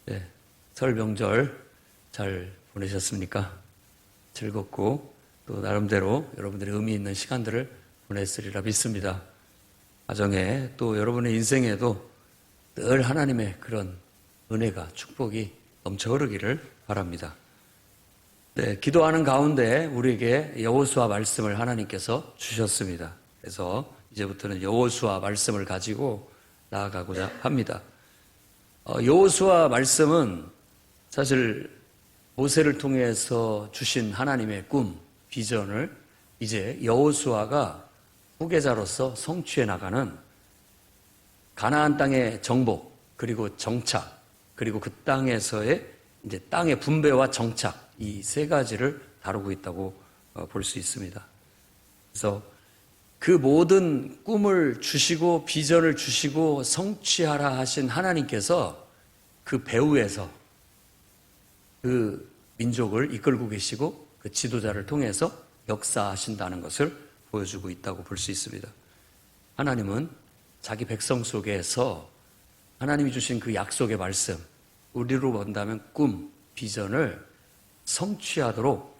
네, 설 명절 잘 보내셨습니까? 즐겁고 또 나름대로 여러분들의 의미 있는 시간들을 보냈으리라 믿습니다. 가정에 또 여러분의 인생에도 늘 하나님의 그런 은혜가 축복이 넘쳐 흐르기를 바랍니다. 네, 기도하는 가운데 우리에게 여호수아 말씀을 하나님께서 주셨습니다. 그래서 이제부터는 여호수아 말씀을 가지고 나아가고자 합니다. 여호수아 말씀은 사실 모세를 통해서 주신 하나님의 꿈, 비전을 이제 여호수아가 후계자로서 성취해 나가는 가나안 땅의 정복, 그리고 정착, 그리고 그 땅에서의 이제 땅의 분배와 정착, 이 세 가지를 다루고 있다고 볼 수 있습니다. 그래서 그 모든 꿈을 주시고 비전을 주시고 성취하라 하신 하나님께서 그 배후에서 그 민족을 이끌고 계시고 그 지도자를 통해서 역사하신다는 것을 보여주고 있다고 볼 수 있습니다. 하나님은 자기 백성 속에서 하나님이 주신 그 약속의 말씀, 우리로 본다면 꿈, 비전을 성취하도록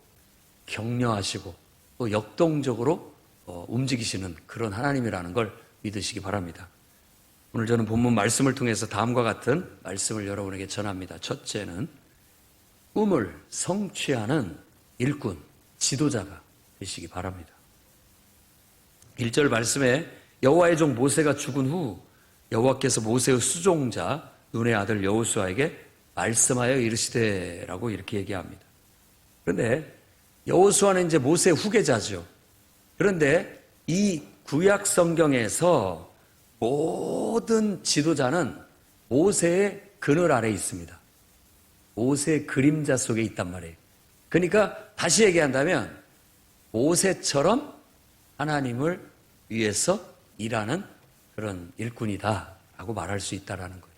격려하시고 또 역동적으로 움직이시는 그런 하나님이라는 걸 믿으시기 바랍니다. 오늘 저는 본문 말씀을 통해서 다음과 같은 말씀을 여러분에게 전합니다. 첫째는 꿈을 성취하는 일꾼, 지도자가 되시기 바랍니다. 1절 말씀에 여호와의 종 모세가 죽은 후 여호와께서 모세의 수종자 눈의 아들 여호수아에게 말씀하여 이르시되라고 이렇게 얘기합니다. 그런데 여호수아는 이제 모세의 후계자죠. 그런데 이 구약 성경에서 모든 지도자는 모세의 그늘 아래에 있습니다. 모세의 그림자 속에 있단 말이에요. 그러니까 다시 얘기한다면 모세처럼 하나님을 위해서 일하는 그런 일꾼이다라고 말할 수 있다라는 거예요.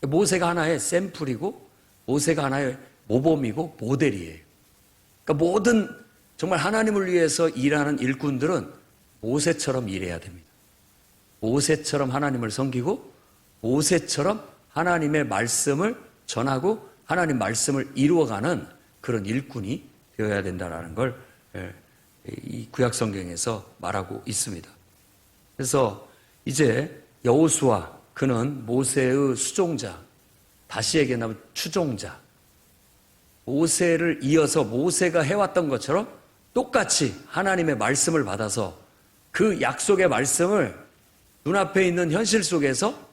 모세가 하나의 샘플이고 모세가 하나의 모범이고 모델이에요. 그러니까 모든 정말 하나님을 위해서 일하는 일꾼들은 모세처럼 일해야 됩니다. 모세처럼 하나님을 섬기고 모세처럼 하나님의 말씀을 전하고 하나님 말씀을 이루어가는 그런 일꾼이 되어야 된다는 걸 이 구약 성경에서 말하고 있습니다. 그래서 이제 여호수아 그는 모세의 수종자, 다시 얘기하면 추종자, 모세를 이어서 모세가 해왔던 것처럼 똑같이 하나님의 말씀을 받아서 그 약속의 말씀을 눈앞에 있는 현실 속에서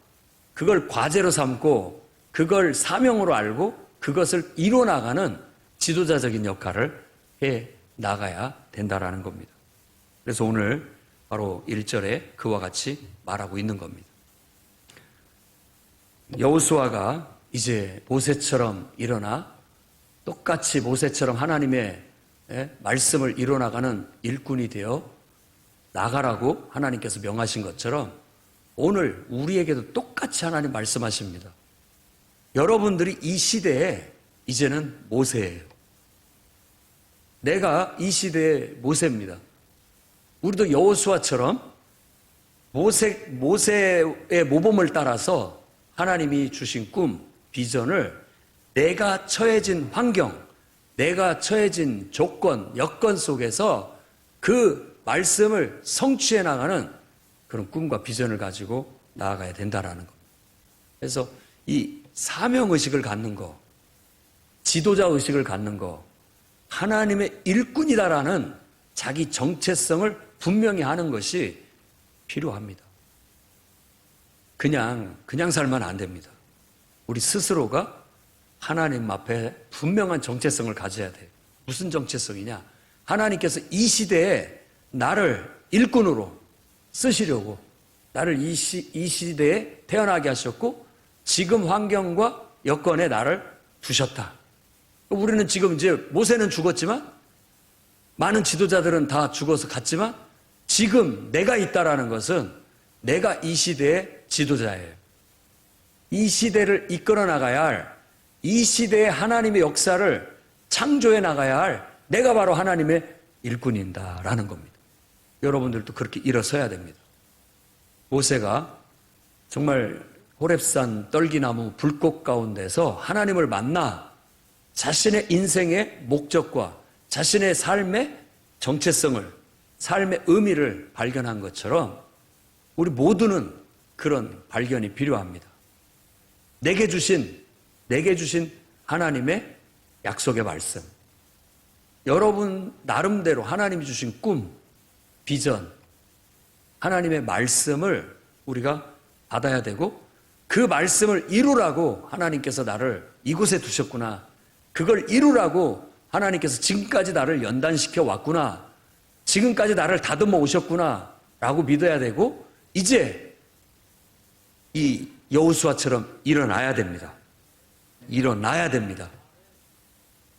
그걸 과제로 삼고 그걸 사명으로 알고 그것을 이뤄나가는 지도자적인 역할을 해 나가야 된다라는 겁니다. 그래서 오늘 바로 1절에 그와 같이 말하고 있는 겁니다. 여호수아가 이제 모세처럼 일어나 똑같이 모세처럼 하나님의 말씀을 이뤄나가는 일꾼이 되어 나가라고 하나님께서 명하신 것처럼 오늘 우리에게도 똑같이 하나님 말씀하십니다. 여러분들이 이 시대에 이제는 모세예요. 내가 이 시대의 모세입니다. 우리도 여호수아처럼 모세의 모범을 따라서 하나님이 주신 꿈, 비전을 내가 처해진 환경, 내가 처해진 조건, 여건 속에서 그 말씀을 성취해 나가는 그런 꿈과 비전을 가지고 나아가야 된다라는 것. 그래서 이 사명의식을 갖는 거, 지도자의식을 갖는 거, 하나님의 일꾼이다라는 자기 정체성을 분명히 하는 것이 필요합니다. 그냥 살면 안 됩니다. 우리 스스로가 하나님 앞에 분명한 정체성을 가져야 돼요. 무슨 정체성이냐? 하나님께서 이 시대에 나를 일꾼으로 쓰시려고 나를 이 시대에 태어나게 하셨고 지금 환경과 여건에 나를 두셨다. 우리는 지금 이제 모세는 죽었지만 많은 지도자들은 다 죽어서 갔지만 지금 내가 있다라는 것은 내가 이 시대의 지도자예요. 이 시대를 이끌어 나가야 할, 이 시대의 하나님의 역사를 창조해 나가야 할 내가 바로 하나님의 일꾼인다라는 겁니다. 여러분들도 그렇게 일어서야 됩니다. 모세가 정말 호렙산 떨기나무 불꽃 가운데서 하나님을 만나 자신의 인생의 목적과 자신의 삶의 정체성을, 삶의 의미를 발견한 것처럼 우리 모두는 그런 발견이 필요합니다. 내게 주신 하나님의 약속의 말씀, 여러분 나름대로 하나님이 주신 꿈, 비전, 하나님의 말씀을 우리가 받아야 되고, 그 말씀을 이루라고 하나님께서 나를 이곳에 두셨구나, 그걸 이루라고 하나님께서 지금까지 나를 연단시켜 왔구나, 지금까지 나를 다듬어 오셨구나 라고 믿어야 되고, 이제 이 여호수아처럼 일어나야 됩니다. 일어나야 됩니다.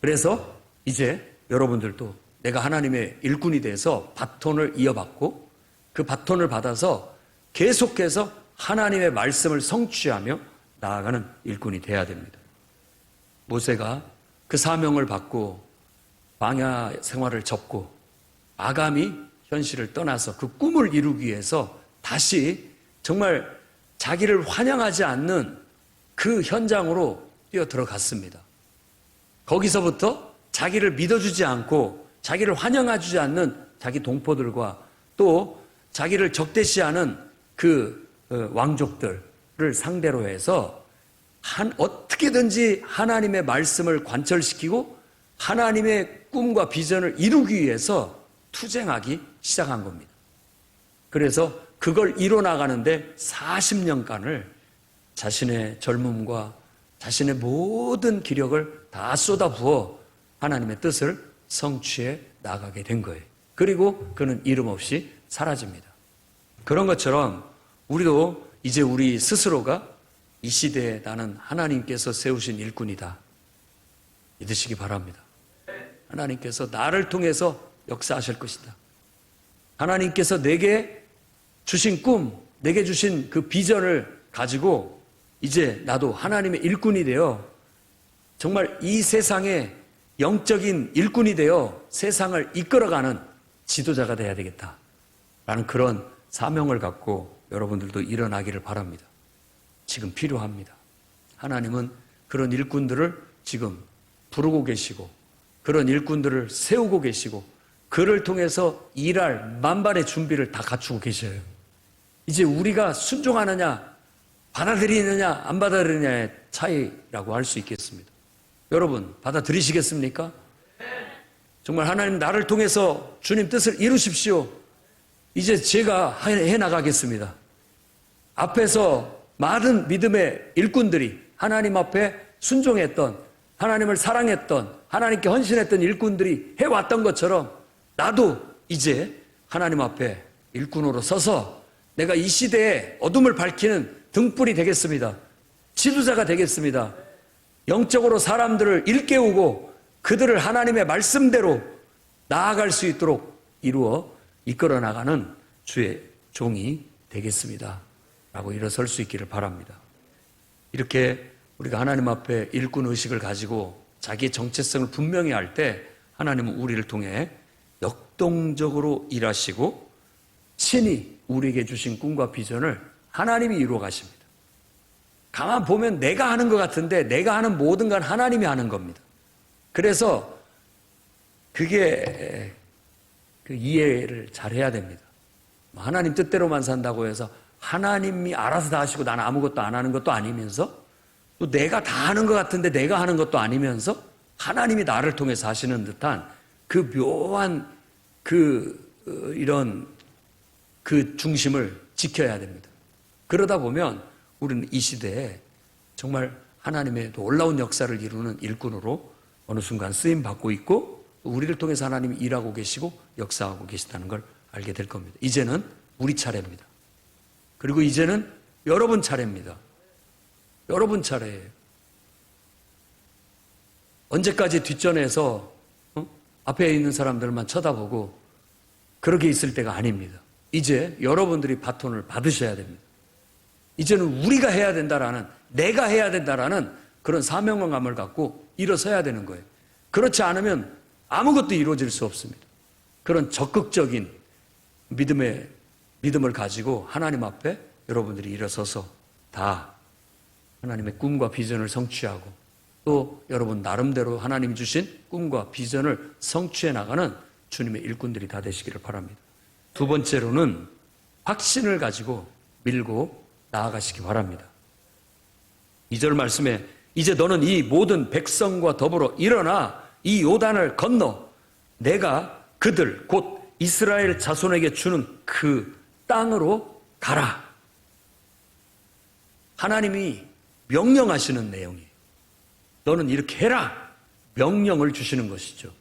그래서 이제 여러분들도 내가 하나님의 일꾼이 돼서 바톤을 이어받고, 그 바톤을 받아서 계속해서 하나님의 말씀을 성취하며 나아가는 일꾼이 돼야 됩니다. 모세가 그 사명을 받고 광야 생활을 접고 아감이 현실을 떠나서 그 꿈을 이루기 위해서 다시 정말 자기를 환영하지 않는 그 현장으로 뛰어 들어갔습니다. 거기서부터 자기를 믿어주지 않고 자기를 환영해주지 않는 자기 동포들과 또 자기를 적대시하는 그 왕족들을 상대로 해서 어떻게든지 하나님의 말씀을 관철시키고 하나님의 꿈과 비전을 이루기 위해서 투쟁하기 시작한 겁니다. 그래서 그걸 이뤄나가는데 40년간을 자신의 젊음과 자신의 모든 기력을 다 쏟아부어 하나님의 뜻을 성취해 나가게 된 거예요. 그리고 그는 이름 없이 사라집니다. 그런 것처럼 우리도 이제 우리 스스로가 이 시대에 나는 하나님께서 세우신 일꾼이다 믿으시기 바랍니다. 하나님께서 나를 통해서 역사하실 것이다. 하나님께서 내게 주신 꿈, 내게 주신 그 비전을 가지고 이제 나도 하나님의 일꾼이 되어 정말 이 세상에 영적인 일꾼이 되어 세상을 이끌어가는 지도자가 되어야 되겠다 라는 그런 사명을 갖고 여러분들도 일어나기를 바랍니다. 지금 필요합니다. 하나님은 그런 일꾼들을 지금 부르고 계시고 그런 일꾼들을 세우고 계시고 그를 통해서 일할 만반의 준비를 다 갖추고 계셔요. 이제 우리가 순종하느냐 받아들이느냐 안 받아들이느냐의 차이라고 할 수 있겠습니다. 여러분 받아들이시겠습니까? 정말 하나님 나를 통해서 주님 뜻을 이루십시오. 이제 제가 해나가겠습니다. 앞에서 많은 믿음의 일꾼들이 하나님 앞에 순종했던, 하나님을 사랑했던, 하나님께 헌신했던 일꾼들이 해왔던 것처럼 나도 이제 하나님 앞에 일꾼으로 서서 내가 이 시대에 어둠을 밝히는 등불이 되겠습니다. 지도자가 되겠습니다. 영적으로 사람들을 일깨우고 그들을 하나님의 말씀대로 나아갈 수 있도록 이끌어 나가는 주의 종이 되겠습니다 라고 일어설 수 있기를 바랍니다. 이렇게 우리가 하나님 앞에 일꾼 의식을 가지고 자기의 정체성을 분명히 할 때 하나님은 우리를 통해 역동적으로 일하시고 친히 우리에게 주신 꿈과 비전을 하나님이 이루어 가십니다. 가만 보면 내가 하는 것 같은데 내가 하는 모든 건 하나님이 하는 겁니다. 그래서 그게 그 이해를 잘 해야 됩니다. 하나님 뜻대로만 산다고 해서 하나님이 알아서 다 하시고 나는 아무것도 안 하는 것도 아니면서 또 내가 다 하는 것 같은데 내가 하는 것도 아니면서 하나님이 나를 통해서 하시는 듯한 그 묘한 이런 그 중심을 지켜야 됩니다. 그러다 보면 우리는 이 시대에 정말 하나님의 놀라운 역사를 이루는 일꾼으로 어느 순간 쓰임 받고 있고 우리를 통해서 하나님이 일하고 계시고 역사하고 계시다는 걸 알게 될 겁니다. 이제는 우리 차례입니다. 그리고 이제는 여러분 차례입니다. 여러분 차례예요. 언제까지 뒷전에서 앞에 있는 사람들만 쳐다보고 그렇게 있을 때가 아닙니다. 이제 여러분들이 바톤을 받으셔야 됩니다. 이제는 우리가 해야 된다라는, 내가 해야 된다라는 그런 사명감을 갖고 일어서야 되는 거예요. 그렇지 않으면 아무것도 이루어질 수 없습니다. 그런 적극적인 믿음을 가지고 하나님 앞에 여러분들이 일어서서 다 하나님의 꿈과 비전을 성취하고 또 여러분 나름대로 하나님 주신 꿈과 비전을 성취해 나가는 주님의 일꾼들이 다 되시기를 바랍니다. 두 번째로는 확신을 가지고 밀고 나아가시기 바랍니다. 2절 말씀에 이제 너는 이 모든 백성과 더불어 일어나 이 요단을 건너 내가 그들 곧 이스라엘 자손에게 주는 그 땅으로 가라. 하나님이 명령하시는 내용이에요. 너는 이렇게 해라. 명령을 주시는 것이죠.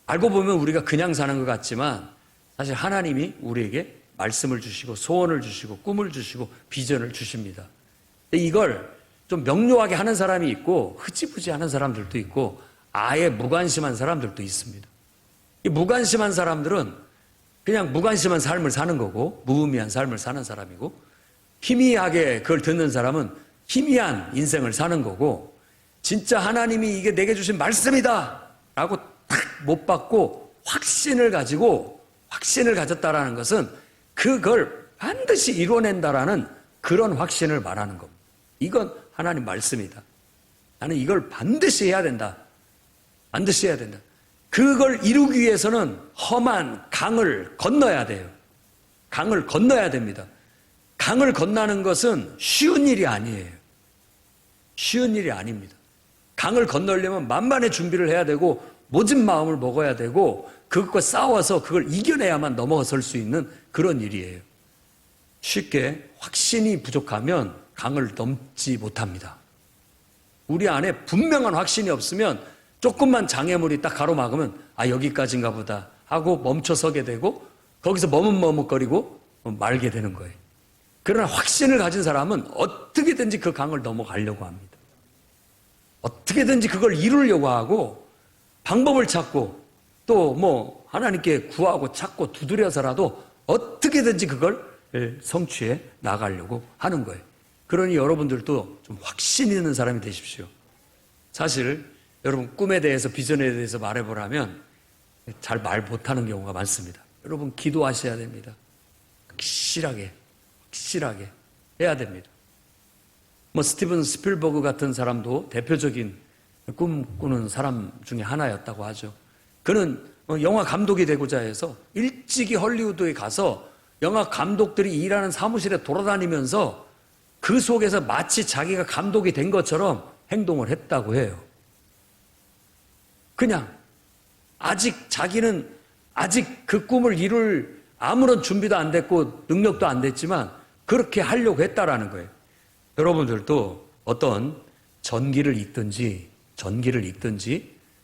알고 보면 우리가 그냥 사는 것 같지만 사실 하나님이 우리에게 말씀을 주시고 소원을 주시고 꿈을 주시고 비전을 주십니다. 근데 이걸 좀 명료하게 하는 사람이 있고 흐지부지 하는 사람들도 있고 아예 무관심한 사람들도 있습니다. 이 무관심한 사람들은 그냥 무관심한 삶을 사는 거고 무의미한 삶을 사는 사람이고 희미하게 그걸 듣는 사람은 희미한 인생을 사는 거고 진짜 하나님이 이게 내게 주신 말씀이다 라고 딱 못 받고 확신을 가졌다라는 것은 그걸 반드시 이뤄낸다라는 그런 확신을 말하는 겁니다. 이건 하나님 말씀이다. 나는 이걸 반드시 해야 된다. 반드시 해야 된다. 그걸 이루기 위해서는 험한 강을 건너야 돼요. 강을 건너야 됩니다. 강을 건너는 것은 쉬운 일이 아니에요. 쉬운 일이 아닙니다. 강을 건너려면 만반의 준비를 해야 되고 모진 마음을 먹어야 되고 그것과 싸워서 그걸 이겨내야만 넘어설 수 있는 그런 일이에요. 쉽게 확신이 부족하면 강을 넘지 못합니다. 우리 안에 분명한 확신이 없으면 조금만 장애물이 딱 가로막으면 아 여기까지인가 보다 하고 멈춰서게 되고 거기서 머뭇머뭇거리고 말게 되는 거예요. 그러나 확신을 가진 사람은 어떻게든지 그 강을 넘어가려고 합니다. 어떻게든지 그걸 이루려고 하고 방법을 찾고 또 뭐 하나님께 구하고 찾고 두드려서라도 어떻게든지 그걸 성취해 나가려고 하는 거예요. 그러니 여러분들도 좀 확신 있는 사람이 되십시오. 사실 여러분 꿈에 대해서 비전에 대해서 말해보라면 잘 말 못하는 경우가 많습니다. 여러분 기도하셔야 됩니다. 확실하게 해야 됩니다. 뭐 스티븐 스필버그 같은 사람도 대표적인 꿈꾸는 사람 중에 하나였다고 하죠. 그는 영화 감독이 되고자 해서 일찍이 헐리우드에 가서 영화 감독들이 일하는 사무실에 돌아다니면서 그 속에서 마치 자기가 감독이 된 것처럼 행동을 했다고 해요. 그냥 자기는 아직 그 꿈을 이룰 아무런 준비도 안 됐고 능력도 안 됐지만 그렇게 하려고 했다라는 거예요. 여러분들도 어떤 전기를 읽든지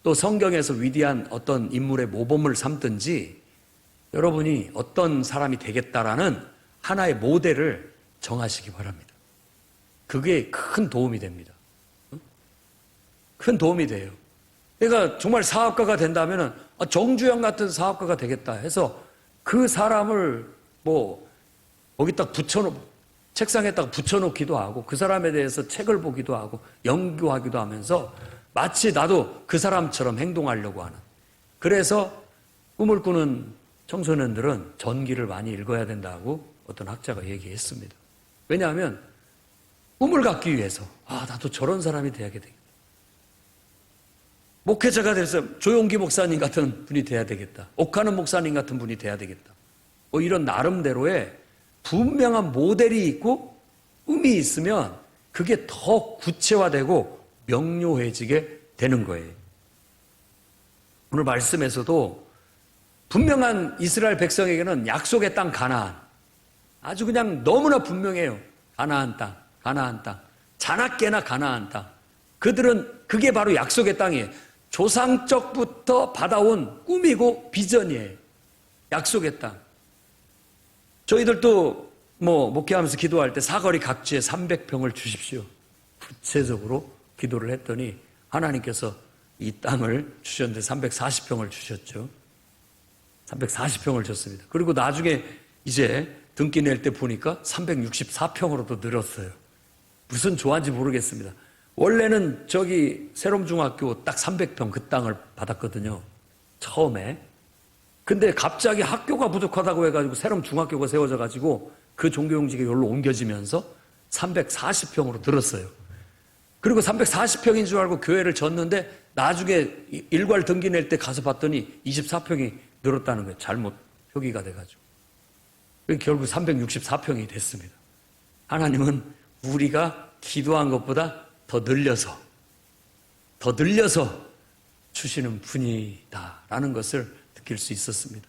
또 성경에서 위대한 어떤 인물의 모범을 삼든지 여러분이 어떤 사람이 되겠다라는 하나의 모델을 정하시기 바랍니다. 그게 큰 도움이 됩니다. 큰 도움이 돼요. 내가 정말 사업가가 된다면 정주영 같은 사업가가 되겠다 해서 그 사람을 거기다 책상에다가 붙여놓기도 하고 그 사람에 대해서 책을 보기도 하고 연구하기도 하면서 마치 나도 그 사람처럼 행동하려고 하는. 그래서 꿈을 꾸는 청소년들은 전기를 많이 읽어야 된다고 어떤 학자가 얘기했습니다. 왜냐하면 꿈을 갖기 위해서 나도 저런 사람이 돼야 되겠다. 목회자가 돼서 조용기 목사님 같은 분이 돼야 되겠다. 옥하는 목사님 같은 분이 돼야 되겠다. 이런 나름대로의 분명한 모델이 있고 꿈이 있으면 그게 더 구체화되고 명료해지게 되는 거예요. 오늘 말씀에서도 분명한 이스라엘 백성에게는 약속의 땅 가나안, 아주 그냥 너무나 분명해요. 가나안 땅, 자나깨나 가나안 땅. 그들은 그게 바로 약속의 땅이에요. 조상적부터 받아온 꿈이고 비전이에요. 약속의 땅. 저희들도 목회하면서 기도할 때 사거리 각지에 300평을 주십시오. 구체적으로 기도를 했더니 하나님께서 이 땅을 주셨는데 340평을 주셨죠. 340평을 줬습니다. 그리고 나중에 이제 등기 낼 때 보니까 364평으로도 늘었어요. 무슨 조화인지 모르겠습니다. 원래는 저기 세롬중학교 딱 300평 그 땅을 받았거든요. 처음에. 근데 갑자기 학교가 부족하다고 해가지고 세롬중학교가 세워져가지고 그 종교용지가 여기로 옮겨지면서 340평으로 늘었어요. 그리고 340평인 줄 알고 교회를 졌는데 나중에 일괄 등기 낼 때 가서 봤더니 24평이 늘었다는 거예요. 잘못 표기가 돼가지고. 결국 364평이 됐습니다. 하나님은 우리가 기도한 것보다 더 늘려서 주시는 분이다라는 것을 느낄 수 있었습니다.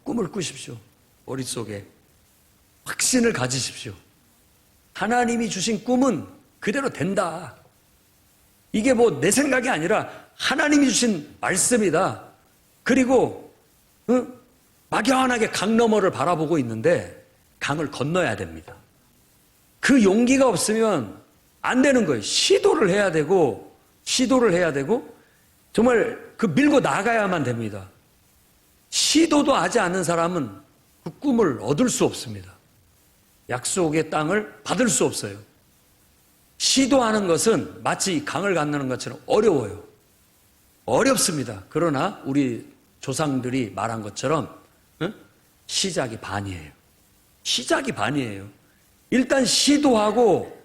꿈을 꾸십시오. 머릿속에 확신을 가지십시오. 하나님이 주신 꿈은 그대로 된다. 이게 뭐 내 생각이 아니라 하나님이 주신 말씀이다. 그리고 막연하게 강 너머를 바라보고 있는데 강을 건너야 됩니다. 그 용기가 없으면 안 되는 거예요. 시도를 해야 되고 정말 그 밀고 나가야만 됩니다. 시도도 하지 않는 사람은 그 꿈을 얻을 수 없습니다. 약속의 땅을 받을 수 없어요. 시도하는 것은 마치 강을 건너는 것처럼 어려워요. 어렵습니다. 그러나 우리 조상들이 말한 것처럼 시작이 반이에요. 시작이 반이에요. 일단 시도하고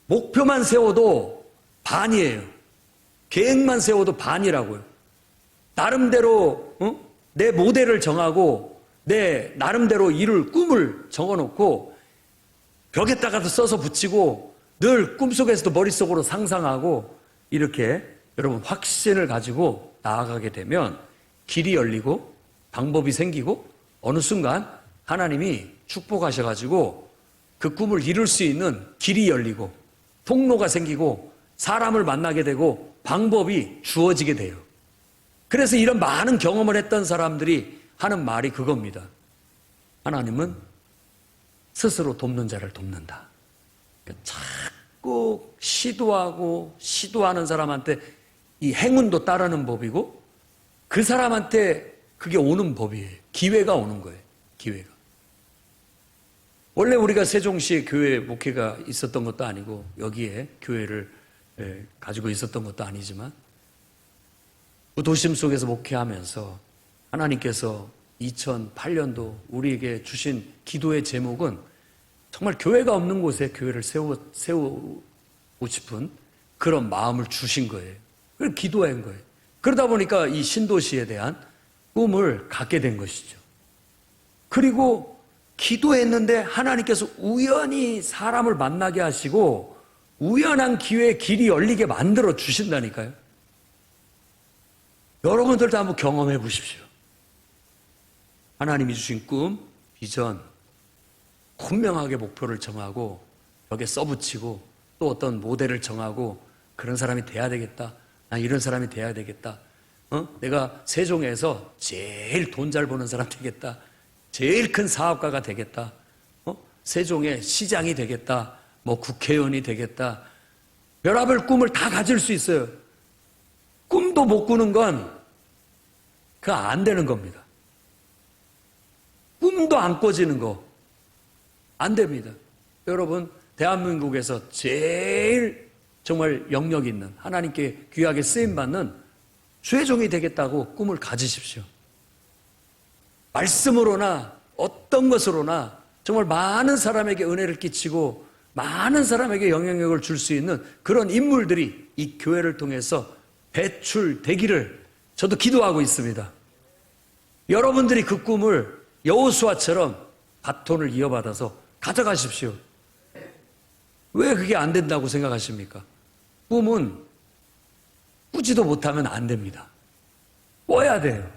목표만 세워도 반이에요. 계획만 세워도 반이라고요. 나름대로 내 모델을 정하고 내 나름대로 이룰 꿈을 적어놓고 벽에다가도 써서 붙이고 늘 꿈속에서도 머릿속으로 상상하고 이렇게 여러분 확신을 가지고 나아가게 되면 길이 열리고 방법이 생기고 어느 순간 하나님이 축복하셔가지고 그 꿈을 이룰 수 있는 길이 열리고 통로가 생기고 사람을 만나게 되고 방법이 주어지게 돼요. 그래서 이런 많은 경험을 했던 사람들이 하는 말이 그겁니다. 하나님은 스스로 돕는 자를 돕는다. 그러니까 자꾸 시도하는 사람한테 이 행운도 따르는 법이고 그 사람한테 그게 오는 법이에요. 기회가 오는 거예요. 기회가. 원래 우리가 세종시에 교회 목회가 있었던 것도 아니고 여기에 교회를 가지고 있었던 것도 아니지만 그 도심 속에서 목회하면서 하나님께서 2008년도 우리에게 주신 기도의 제목은 정말 교회가 없는 곳에 교회를 세우고 싶은 그런 마음을 주신 거예요. 그걸 기도한 거예요. 그러다 보니까 이 신도시에 대한 꿈을 갖게 된 것이죠. 그리고 기도했는데 하나님께서 우연히 사람을 만나게 하시고 우연한 기회에 길이 열리게 만들어 주신다니까요. 여러분들도 한번 경험해 보십시오. 하나님이 주신 꿈, 비전, 분명하게 목표를 정하고 벽에 써붙이고 또 어떤 모델을 정하고 그런 사람이 돼야 되겠다. 난 이런 사람이 돼야 되겠다. 내가 세종에서 제일 돈 잘 버는 사람 되겠다. 제일 큰 사업가가 되겠다. 세종의 시장이 되겠다. 뭐 국회의원이 되겠다. 별의별 꿈을 다 가질 수 있어요. 꿈도 못 꾸는 건 그거 안 되는 겁니다. 꿈도 안 꿔지는 거 안 됩니다. 여러분 대한민국에서 제일 정말 영역 있는 하나님께 귀하게 쓰임받는 죄종이 되겠다고 꿈을 가지십시오. 말씀으로나 어떤 것으로나 정말 많은 사람에게 은혜를 끼치고 많은 사람에게 영향력을 줄 수 있는 그런 인물들이 이 교회를 통해서 배출되기를 저도 기도하고 있습니다. 여러분들이 그 꿈을 여호수아처럼 바톤을 이어받아서 가져가십시오. 왜 그게 안 된다고 생각하십니까? 꿈은 꾸지도 못하면 안 됩니다. 꿔야 돼요.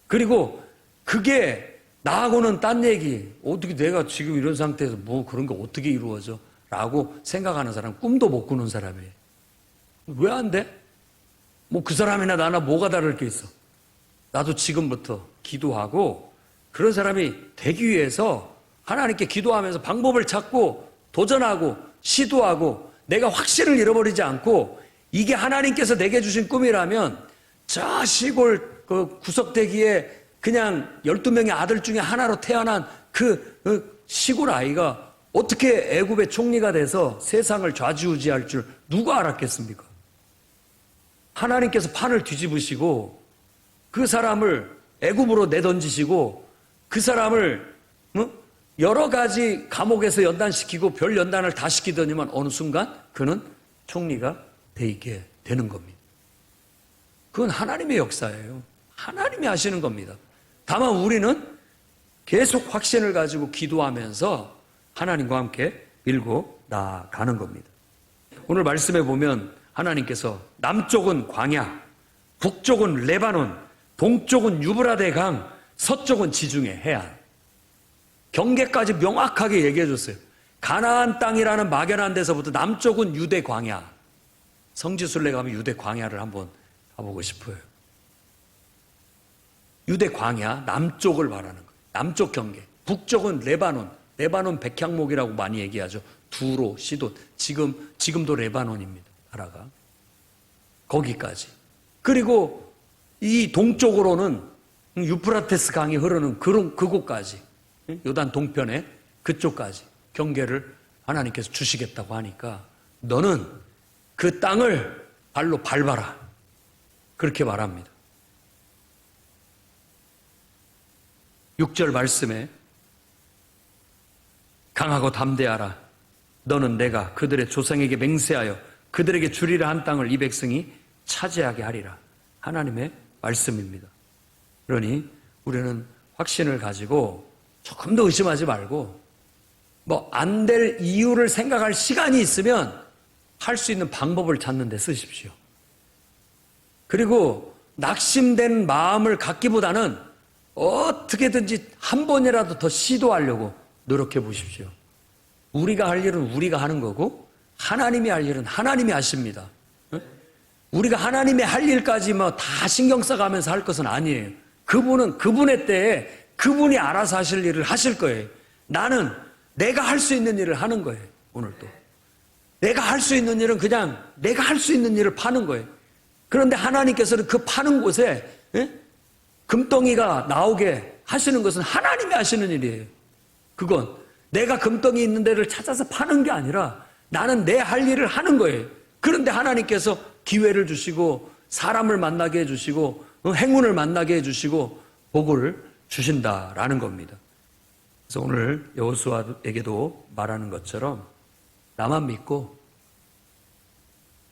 그리고 그게 나하고는 딴 얘기, 어떻게 내가 지금 이런 상태에서 뭐 그런 거 어떻게 이루어져? 라고 생각하는 사람, 꿈도 못 꾸는 사람이에요. 왜 안 돼? 뭐 그 사람이나 나나 뭐가 다를 게 있어? 나도 지금부터 기도하고 그런 사람이 되기 위해서 하나님께 기도하면서 방법을 찾고 도전하고 시도하고 내가 확신을 잃어버리지 않고 이게 하나님께서 내게 주신 꿈이라면 저 시골 그 구석대기에 그냥 12명의 아들 중에 하나로 태어난 그 시골 아이가 어떻게 애굽의 총리가 돼서 세상을 좌지우지할 줄 누가 알았겠습니까? 하나님께서 판을 뒤집으시고 그 사람을 애굽으로 내던지시고 그 사람을 여러 가지 감옥에서 연단시키고 별 연단을 다 시키더니만 어느 순간 그는 총리가 돼 있게 되는 겁니다. 그건 하나님의 역사예요. 하나님이 하시는 겁니다. 다만 우리는 계속 확신을 가지고 기도하면서 하나님과 함께 밀고 나아가는 겁니다. 오늘 말씀에 보면 하나님께서 남쪽은 광야, 북쪽은 레바논, 동쪽은 유브라데 강, 서쪽은 지중해 해안. 경계까지 명확하게 얘기해 줬어요. 가나안 땅이라는 막연한 데서부터 남쪽은 유대 광야. 성지순례 가면 유대 광야를 한번 가보고 싶어요. 유대 광야, 남쪽을 말하는 거예요. 남쪽 경계. 북쪽은 레바논. 레바논 백향목이라고 많이 얘기하죠. 두로, 시돈. 지금도 레바논입니다. 나라가. 거기까지. 그리고 이 동쪽으로는 유프라테스 강이 흐르는 그곳까지. 요단 동편에 그쪽까지 경계를 하나님께서 주시겠다고 하니까 너는 그 땅을 발로 밟아라. 그렇게 말합니다. 6절 말씀에 강하고 담대하라. 너는 내가 그들의 조상에게 맹세하여 그들에게 주리라 한 땅을 이 백성이 차지하게 하리라. 하나님의 말씀입니다. 그러니 우리는 확신을 가지고 조금 더 의심하지 말고 안 될 이유를 생각할 시간이 있으면 할 수 있는 방법을 찾는 데 쓰십시오. 그리고 낙심된 마음을 갖기보다는 어떻게든지 한 번이라도 더 시도하려고 노력해 보십시오. 우리가 할 일은 우리가 하는 거고 하나님이 할 일은 하나님이 하십니다. 우리가 하나님의 할 일까지 다 신경 써가면서 할 것은 아니에요. 그분은 그분의 때에 그분이 알아서 하실 일을 하실 거예요. 나는 내가 할 수 있는 일을 하는 거예요. 오늘도. 내가 할 수 있는 일은 그냥 내가 할 수 있는 일을 파는 거예요. 그런데 하나님께서는 그 파는 곳에 금덩이가 나오게 하시는 것은 하나님이 하시는 일이에요. 그건 내가 금덩이 있는 데를 찾아서 파는 게 아니라 나는 내 할 일을 하는 거예요. 그런데 하나님께서 기회를 주시고 사람을 만나게 해주시고 행운을 만나게 해주시고 복을 주신다라는 겁니다. 그래서 오늘 여호수아에게도 말하는 것처럼 나만 믿고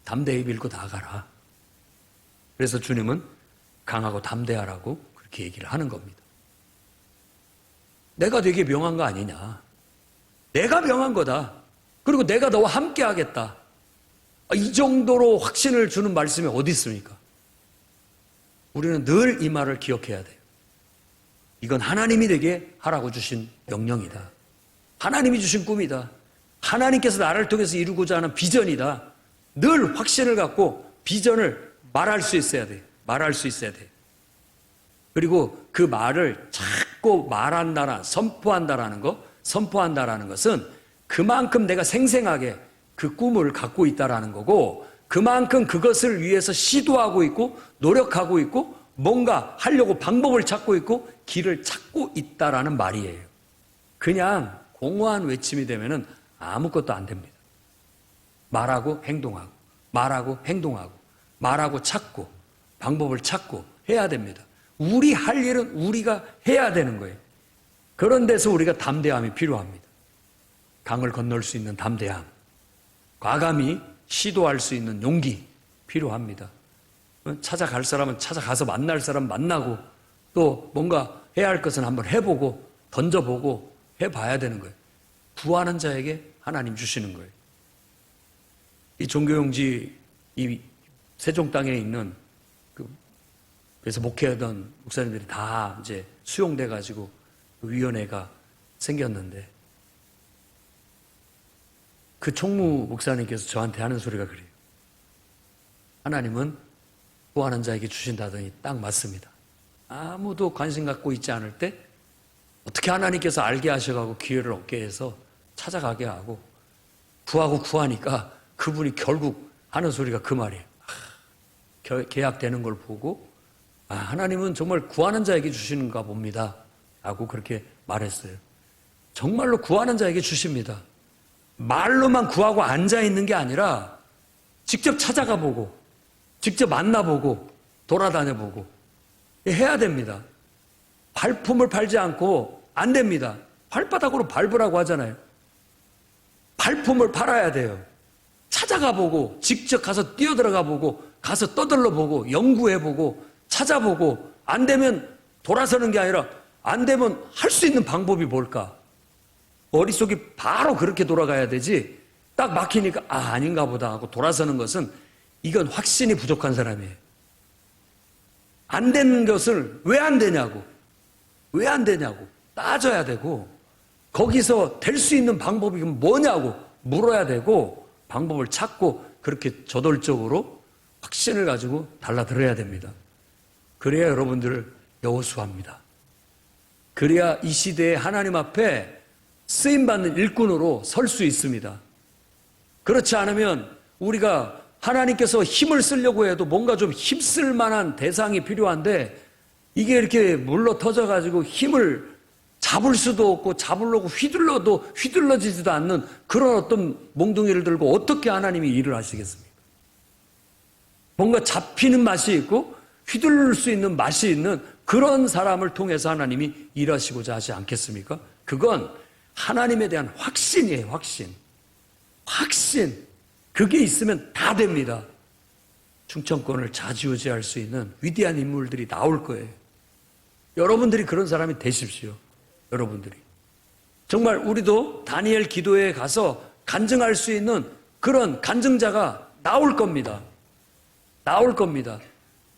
담대히 밀고 나아가라. 그래서 주님은 강하고 담대하라고 그렇게 얘기를 하는 겁니다. 내가 되게 명한 거 아니냐. 내가 명한 거다. 그리고 내가 너와 함께 하겠다. 이 정도로 확신을 주는 말씀이 어디 있습니까? 우리는 늘 이 말을 기억해야 돼요. 이건 하나님이 되게 하라고 주신 명령이다. 하나님이 주신 꿈이다. 하나님께서 나를 통해서 이루고자 하는 비전이다. 늘 확신을 갖고 비전을 말할 수 있어야 돼. 말할 수 있어야 돼. 그리고 그 말을 자꾸 말한다라, 선포한다라는 것은 그만큼 내가 생생하게 그 꿈을 갖고 있다라는 거고, 그만큼 그것을 위해서 시도하고 있고, 노력하고 있고, 뭔가 하려고 방법을 찾고 있고, 길을 찾고 있다라는 말이에요. 그냥 공허한 외침이 되면은 아무것도 안 됩니다. 말하고 행동하고, 말하고 행동하고, 말하고 찾고, 방법을 찾고 해야 됩니다. 우리 할 일은 우리가 해야 되는 거예요. 그런 데서 우리가 담대함이 필요합니다. 강을 건널 수 있는 담대함, 과감히 시도할 수 있는 용기 필요합니다. 찾아갈 사람은 찾아가서 만날 사람 만나고 또 뭔가 해야 할 것은 한번 해보고 던져보고 해봐야 되는 거예요. 구하는 자에게 하나님 주시는 거예요. 이 종교용지 이 세종 땅에 있는 그래서 목회하던 목사님들이 다 이제 수용돼 가지고 위원회가 생겼는데 그 총무 목사님께서 저한테 하는 소리가 그래요. 하나님은 구하는 자에게 주신다더니 딱 맞습니다. 아무도 관심 갖고 있지 않을 때 어떻게 하나님께서 알게 하셔가고 기회를 얻게 해서 찾아가게 하고 구하고 구하니까 그분이 결국 하는 소리가 그 말이에요. 계약되는 걸 보고 하나님은 정말 구하는 자에게 주시는가 봅니다. 라고 그렇게 말했어요. 정말로 구하는 자에게 주십니다. 말로만 구하고 앉아있는 게 아니라 직접 찾아가 보고 직접 만나보고 돌아다녀보고 해야 됩니다. 발품을 팔지 않고 안 됩니다. 발바닥으로 밟으라고 하잖아요. 발품을 팔아야 돼요. 찾아가 보고 직접 가서 뛰어들어가 보고 가서 떠들러 보고 연구해 보고 찾아보고 안 되면 돌아서는 게 아니라 안 되면 할 수 있는 방법이 뭘까? 머릿속이 바로 그렇게 돌아가야 되지 딱 막히니까 아닌가 보다 하고 돌아서는 것은 이건 확신이 부족한 사람이에요. 안 되는 것을 왜 안 되냐고 왜 안 되냐고 따져야 되고 거기서 될 수 있는 방법이 뭐냐고 물어야 되고 방법을 찾고 그렇게 저돌적으로 확신을 가지고 달라들어야 됩니다. 그래야 여러분들을 여호수아입니다. 그래야 이 시대에 하나님 앞에 쓰임받는 일꾼으로 설 수 있습니다. 그렇지 않으면 우리가 하나님께서 힘을 쓰려고 해도 뭔가 좀 힘쓸 만한 대상이 필요한데 이게 이렇게 물러 터져가지고 힘을 잡을 수도 없고 잡으려고 휘둘러도 휘둘러지지도 않는 그런 어떤 몽둥이를 들고 어떻게 하나님이 일을 하시겠습니까? 뭔가 잡히는 맛이 있고 휘둘릴 수 있는 맛이 있는 그런 사람을 통해서 하나님이 일하시고자 하지 않겠습니까? 그건 하나님에 대한 확신이에요. 확신. 그게 있으면 다 됩니다. 충청권을 좌지우지할 수 있는 위대한 인물들이 나올 거예요. 여러분들이 그런 사람이 되십시오. 여러분들이. 정말 우리도 다니엘 기도회에 가서 간증할 수 있는 그런 간증자가 나올 겁니다.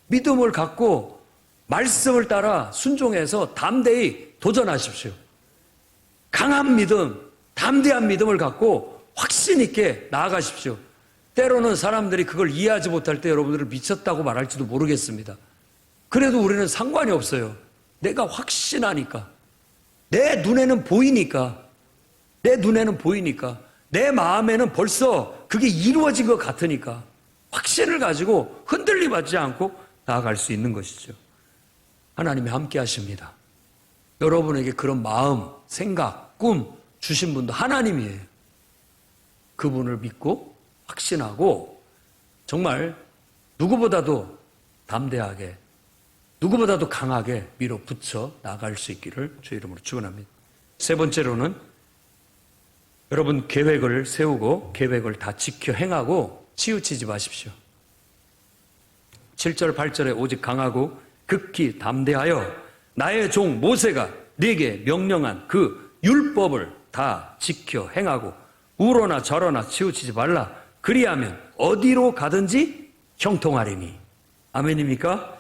믿음을 갖고 말씀을 따라 순종해서 담대히 도전하십시오. 강한 믿음, 담대한 믿음을 갖고 확신 있게 나아가십시오. 때로는 사람들이 그걸 이해하지 못할 때 여러분들을 미쳤다고 말할지도 모르겠습니다. 그래도 우리는 상관이 없어요. 내가 확신하니까. 내 눈에는 보이니까. 내 마음에는 벌써 그게 이루어진 것 같으니까. 확신을 가지고 흔들림 받지 않고 나아갈 수 있는 것이죠. 하나님이 함께 하십니다. 여러분에게 그런 마음, 생각, 꿈 주신 분도 하나님이에요. 그분을 믿고 확신하고 정말 누구보다도 담대하게 누구보다도 강하게 밀어붙여 나갈 수 있기를 주의 이름으로 축원합니다. 세 번째로는 여러분 계획을 세우고 계획을 다 지켜 행하고 치우치지 마십시오. 7절 8절에 오직 강하고 극히 담대하여 나의 종 모세가 네게 명령한 그 율법을 다 지켜 행하고 우러나 저러나 치우치지 말라. 그리하면 어디로 가든지 형통하리니. 아멘입니까?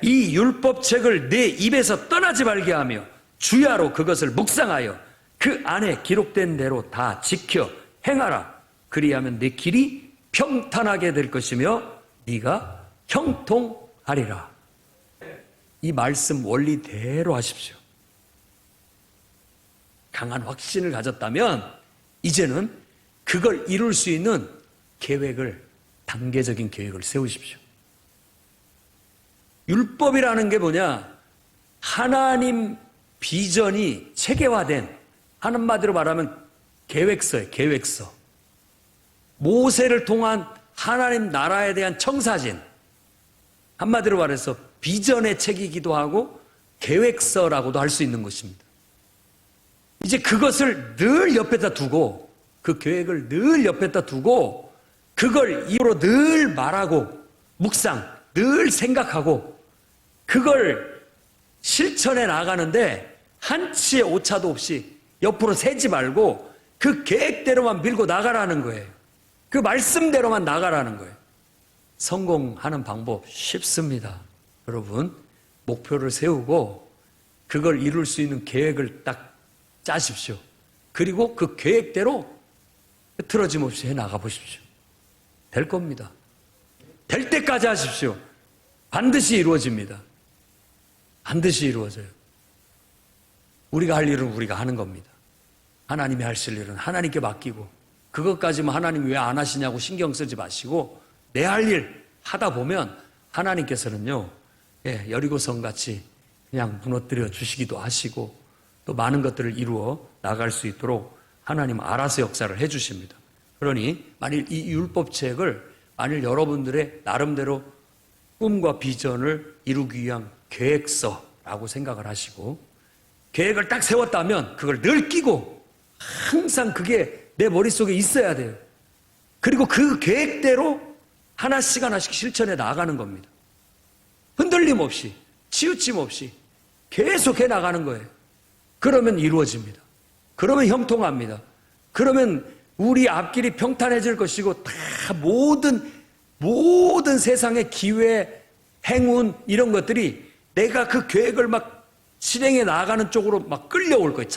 이 율법책을 내 입에서 떠나지 말게 하며 주야로 그것을 묵상하여 그 안에 기록된 대로 다 지켜 행하라. 그리하면 내 길이 평탄하게 될 것이며 네가 형통하리라. 이 말씀 원리대로 하십시오. 강한 확신을 가졌다면 이제는 그걸 이룰 수 있는 계획을, 단계적인 계획을 세우십시오. 율법이라는 게 뭐냐? 하나님 비전이 체계화된, 한마디로 말하면 계획서예요. 계획서. 모세를 통한 하나님 나라에 대한 청사진. 한마디로 말해서 비전의 책이기도 하고 계획서라고도 할 수 있는 것입니다. 이제 그것을 늘 옆에다 두고, 그 계획을 늘 옆에다 두고 그걸 입으로 늘 말하고 묵상, 늘 생각하고 그걸 실천해 나가는데 한치의 오차도 없이 옆으로 새지 말고 그 계획대로만 밀고 나가라는 거예요. 그 말씀대로만 나가라는 거예요. 성공하는 방법 쉽습니다. 여러분, 목표를 세우고 그걸 이룰 수 있는 계획을 딱 짜십시오. 그리고 그 계획대로 흐트러짐 없이 해나가 보십시오. 될 겁니다. 될 때까지 하십시오. 반드시 이루어집니다. 반드시 이루어져요. 우리가 할 일은 우리가 하는 겁니다. 하나님이 하실 일은 하나님께 맡기고 그것까지만 하나님이 왜 안 하시냐고 신경 쓰지 마시고 내 할 일 하다 보면 하나님께서는요, 여리고성 같이 그냥 무너뜨려 주시기도 하시고 또 많은 것들을 이루어 나갈 수 있도록 하나님 알아서 역사를 해 주십니다. 그러니 만일 이 율법책을 만일 여러분들의 나름대로 꿈과 비전을 이루기 위한 계획서라고 생각을 하시고 계획을 딱 세웠다면 그걸 늘 끼고 항상 그게 내 머릿속에 있어야 돼요. 그리고 그 계획대로 하나씩 하나씩 실천해 나가는 겁니다. 흔들림 없이, 치우침 없이 계속 해 나가는 거예요. 그러면 이루어집니다. 그러면 형통합니다. 그러면 우리 앞길이 평탄해질 것이고, 다 모든 세상의 기회, 행운, 이런 것들이 내가 그 계획을 막 실행해 나가는 쪽으로 막 끌려올 거예요.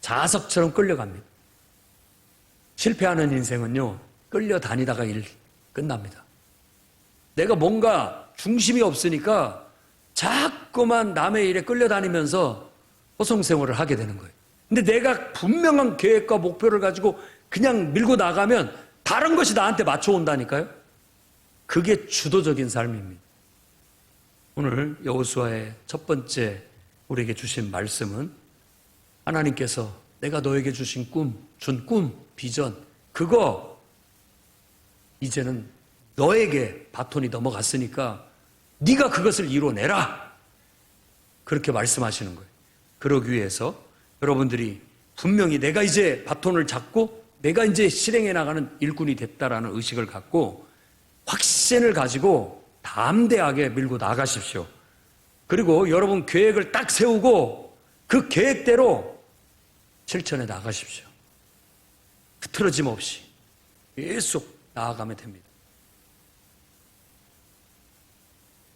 자석처럼 끌려갑니다. 실패하는 인생은요, 끌려다니다가 일 끝납니다. 내가 뭔가 중심이 없으니까 자꾸만 남의 일에 끌려다니면서 허송세월을 하게 되는 거예요. 근데 내가 분명한 계획과 목표를 가지고 그냥 밀고 나가면 다른 것이 나한테 맞춰온다니까요. 그게 주도적인 삶입니다. 오늘 여호수아의 첫 번째 우리에게 주신 말씀은 하나님께서 내가 너에게 주신 준 꿈, 비전, 그거 이제는 너에게 바톤이 넘어갔으니까 네가 그것을 이뤄내라. 그렇게 말씀하시는 거예요. 그러기 위해서 여러분들이 분명히 내가 이제 바톤을 잡고 내가 이제 실행해 나가는 일꾼이 됐다라는 의식을 갖고 확신을 가지고 담대하게 밀고 나가십시오. 그리고 여러분 계획을 딱 세우고 그 계획대로 실천해 나가십시오. 흐트러짐 없이 계속 나아가면 됩니다.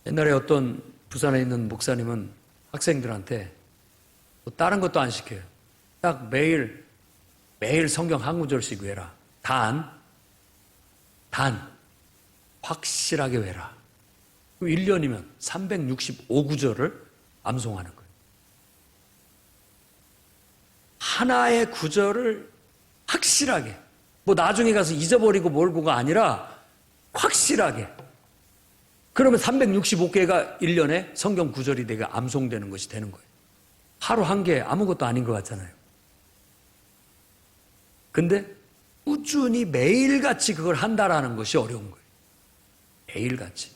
옛날에 어떤 부산에 있는 목사님은 학생들한테 뭐 다른 것도 안 시켜요. 딱 매일 성경 한 구절씩 외라. 단 확실하게 외라. 1년이면 365구절을 암송하는 거예요. 하나의 구절을 확실하게, 뭐 나중에 가서 잊어버리고 몰고가 아니라 확실하게. 그러면 365개가 1년에 성경 구절이 내가 암송되는 것이 되는 거예요. 하루 한 개 아무것도 아닌 것 같잖아요. 근데 꾸준히 매일같이 그걸 한다라는 것이 어려운 거예요. 매일같이.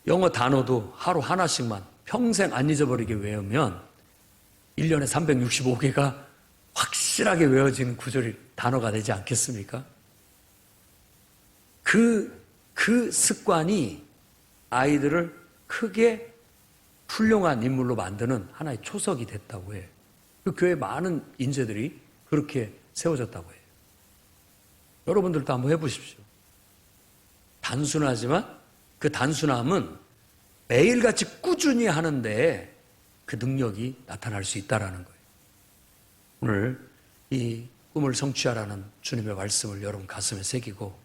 영어 단어도 하루 하나씩만 평생 안 잊어버리게 외우면 1년에 365개가 확실하게 외워지는 구절이 단어가 되지 않겠습니까? 그 습관이 아이들을 크게 훌륭한 인물로 만드는 하나의 초석이 됐다고 해요. 그 교회 많은 인재들이 그렇게 세워졌다고 해요. 여러분들도 한번 해보십시오. 단순하지만 그 단순함은 매일같이 꾸준히 하는데 그 능력이 나타날 수 있다는 거예요. 오늘 이 꿈을 성취하라는 주님의 말씀을 여러분 가슴에 새기고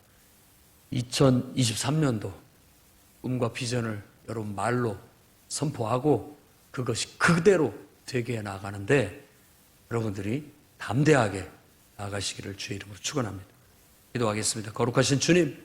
2023년도 꿈과 비전을 여러분 말로 선포하고 그것이 그대로 되게 나가는데 여러분들이 담대하게 나가시기를 주의 이름으로 축원합니다. 기도하겠습니다. 거룩하신 주님,